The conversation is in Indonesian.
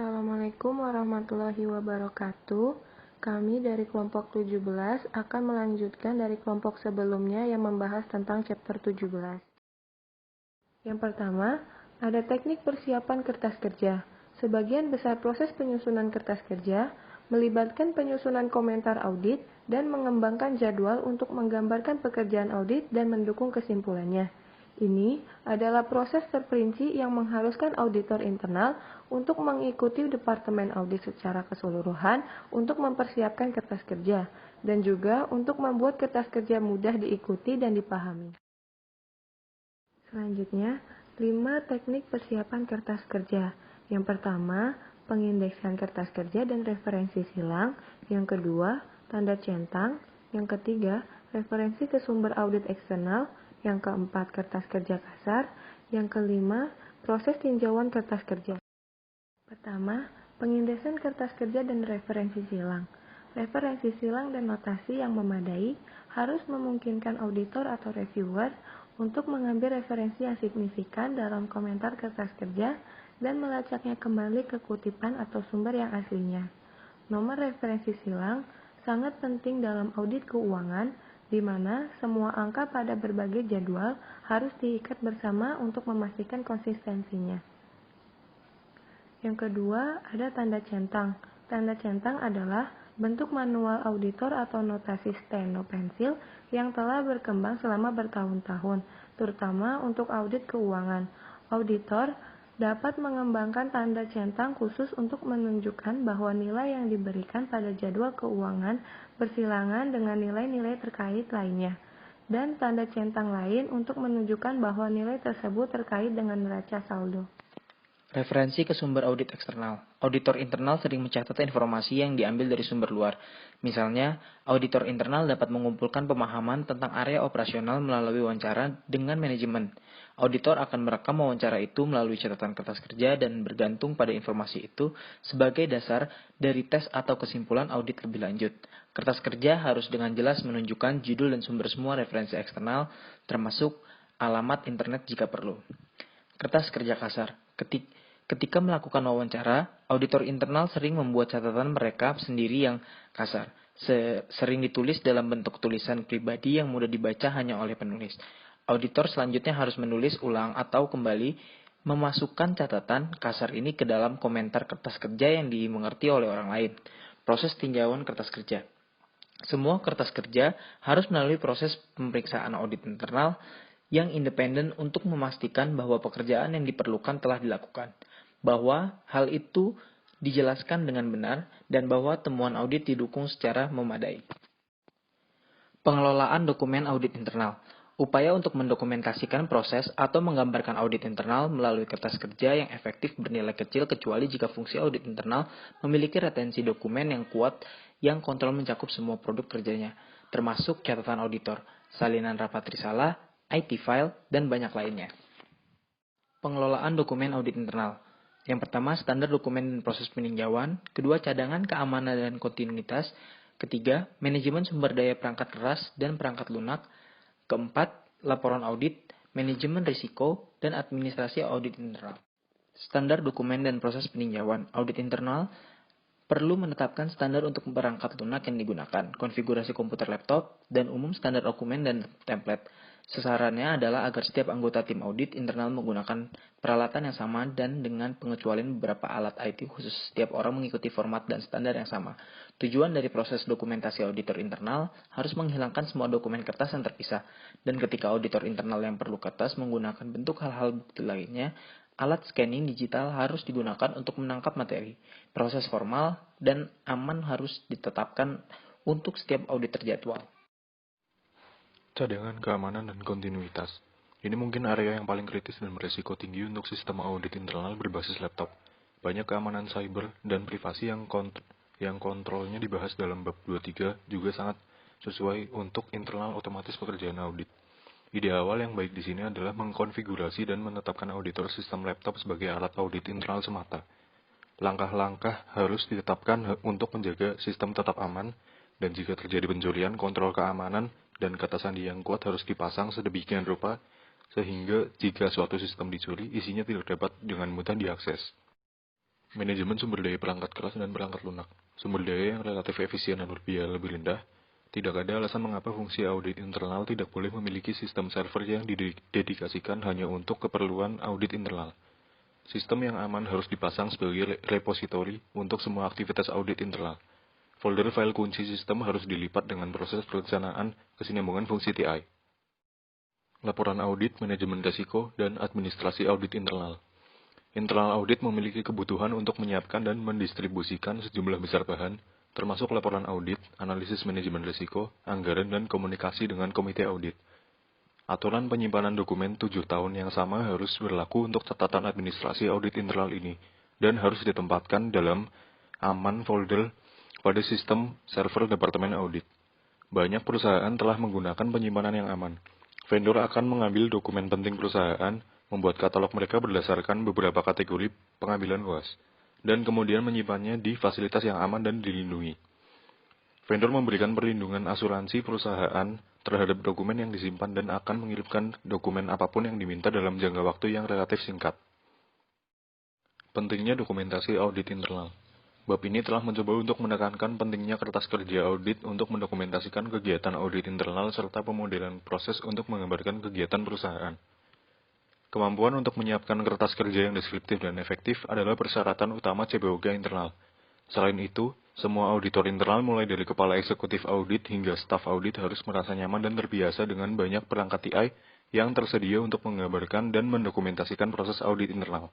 Assalamualaikum warahmatullahi wabarakatuh. Kami dari kelompok 17 akan melanjutkan dari kelompok sebelumnya yang membahas tentang chapter 17. Yang pertama, ada teknik persiapan kertas kerja. Sebagian besar proses penyusunan kertas kerja melibatkan penyusunan komentar audit dan mengembangkan jadwal untuk menggambarkan pekerjaan audit dan mendukung kesimpulannya. Ini adalah proses terperinci yang mengharuskan auditor internal untuk mengikuti departemen audit secara keseluruhan untuk mempersiapkan kertas kerja, dan juga untuk membuat kertas kerja mudah diikuti dan dipahami. Selanjutnya, 5 teknik persiapan kertas kerja. Yang pertama, pengindeksan kertas kerja dan referensi silang. Yang kedua, tanda centang. Yang ketiga, referensi ke sumber audit eksternal. Yang keempat, kertas kerja kasar. Yang kelima, proses tinjauan kertas kerja. Pertama, pengindeksan kertas kerja dan referensi silang. Referensi silang dan notasi yang memadai harus memungkinkan auditor atau reviewer untuk mengambil referensi yang signifikan dalam komentar kertas kerja dan melacaknya kembali ke kutipan atau sumber yang aslinya. Nomor referensi silang sangat penting dalam audit keuangan, di mana semua angka pada berbagai jadwal harus diikat bersama untuk memastikan konsistensinya. Yang kedua, ada tanda centang. Tanda centang adalah bentuk manual auditor atau notasi steno pensil yang telah berkembang selama bertahun-tahun, terutama untuk audit keuangan. Auditor dapat mengembangkan tanda centang khusus untuk menunjukkan bahwa nilai yang diberikan pada jadwal keuangan bersilangan dengan nilai-nilai terkait lainnya, dan tanda centang lain untuk menunjukkan bahwa nilai tersebut terkait dengan neraca saldo. Referensi ke sumber audit eksternal. Auditor internal sering mencatat informasi yang diambil dari sumber luar. Misalnya, auditor internal dapat mengumpulkan pemahaman tentang area operasional melalui wawancara dengan manajemen. Auditor akan merekam wawancara itu melalui catatan kertas kerja dan bergantung pada informasi itu sebagai dasar dari tes atau kesimpulan audit lebih lanjut. Kertas kerja harus dengan jelas menunjukkan judul dan sumber semua referensi eksternal, termasuk alamat internet jika perlu. Kertas kerja kasar. Ketika melakukan wawancara, auditor internal sering membuat catatan mereka sendiri yang kasar. Sering ditulis dalam bentuk tulisan pribadi yang mudah dibaca hanya oleh penulis. Auditor selanjutnya harus menulis ulang atau kembali memasukkan catatan kasar ini ke dalam komentar kertas kerja yang dimengerti oleh orang lain. Proses tinjauan kertas kerja. Semua kertas kerja harus melalui proses pemeriksaan audit internal yang independen untuk memastikan bahwa pekerjaan yang diperlukan telah dilakukan, bahwa hal itu dijelaskan dengan benar, dan bahwa temuan audit didukung secara memadai. Pengelolaan dokumen audit internal. Upaya untuk mendokumentasikan proses atau menggambarkan audit internal melalui kertas kerja yang efektif bernilai kecil kecuali jika fungsi audit internal memiliki retensi dokumen yang kuat yang kontrol mencakup semua produk kerjanya, termasuk catatan auditor, salinan rapat risalah, IT file, dan banyak lainnya. Pengelolaan dokumen audit internal. Yang pertama, standar dokumen dan proses peninjauan. Kedua, cadangan, keamanan, dan kontinuitas. Ketiga, manajemen sumber daya perangkat keras dan perangkat lunak. Keempat, laporan audit, manajemen risiko, dan administrasi audit internal. Standar dokumen dan proses peninjauan. Audit internal perlu menetapkan standar untuk perangkat lunak yang digunakan, konfigurasi komputer laptop, dan umum standar dokumen dan template. Sasarannya adalah agar setiap anggota tim audit internal menggunakan peralatan yang sama dan dengan pengecualian beberapa alat IT khusus. Setiap orang mengikuti format dan standar yang sama. Tujuan dari proses dokumentasi auditor internal harus menghilangkan semua dokumen kertas yang terpisah. Dan ketika auditor internal yang perlu kertas menggunakan bentuk hal-hal bukti lainnya, alat scanning digital harus digunakan untuk menangkap materi. Proses formal dan aman harus ditetapkan untuk setiap audit terjadwal. Cadangan, keamanan, dan kontinuitas. Ini mungkin area yang paling kritis dan berisiko tinggi untuk sistem audit internal berbasis laptop. Banyak keamanan cyber dan privasi yang kontrolnya dibahas dalam bab 23 juga sangat sesuai untuk internal otomatis pekerjaan audit. Ide awal yang baik di sini adalah mengkonfigurasi dan menetapkan auditor sistem laptop sebagai alat audit internal semata. Langkah-langkah harus ditetapkan untuk menjaga sistem tetap aman, dan jika terjadi pencurian, kontrol keamanan dan kata sandi yang kuat harus dipasang sedemikian rupa sehingga jika suatu sistem dicuri, isinya tidak dapat dengan mudah diakses. Manajemen sumber daya perangkat keras dan perangkat lunak. Sumber daya yang relatif efisien dan berbiaya lebih rendah. Tidak ada alasan mengapa fungsi audit internal tidak boleh memiliki sistem server yang didedikasikan hanya untuk keperluan audit internal. Sistem yang aman harus dipasang sebagai repositori untuk semua aktivitas audit internal. Folder file kunci sistem harus dilipat dengan proses perencanaan kesinambungan fungsi TI. Laporan audit, manajemen risiko, dan administrasi audit internal. Internal audit memiliki kebutuhan untuk menyiapkan dan mendistribusikan sejumlah besar bahan, termasuk laporan audit, analisis manajemen risiko, anggaran, dan komunikasi dengan komite audit. Aturan penyimpanan dokumen 7 tahun yang sama harus berlaku untuk catatan administrasi audit internal ini, dan harus ditempatkan dalam aman folder pada sistem server Departemen Audit. Banyak perusahaan telah menggunakan penyimpanan yang aman. Vendor akan mengambil dokumen penting perusahaan, membuat katalog mereka berdasarkan beberapa kategori pengambilan luas, dan kemudian menyimpannya di fasilitas yang aman dan dilindungi. Vendor memberikan perlindungan asuransi perusahaan terhadap dokumen yang disimpan dan akan mengirimkan dokumen apapun yang diminta dalam jangka waktu yang relatif singkat. Pentingnya dokumentasi audit internal. Bab ini telah mencoba untuk menekankan pentingnya kertas kerja audit untuk mendokumentasikan kegiatan audit internal serta pemodelan proses untuk menggambarkan kegiatan perusahaan. Kemampuan untuk menyiapkan kertas kerja yang deskriptif dan efektif adalah persyaratan utama CBOK internal. Selain itu, semua auditor internal mulai dari kepala eksekutif audit hingga staf audit harus merasa nyaman dan terbiasa dengan banyak perangkat TI yang tersedia untuk menggambarkan dan mendokumentasikan proses audit internal.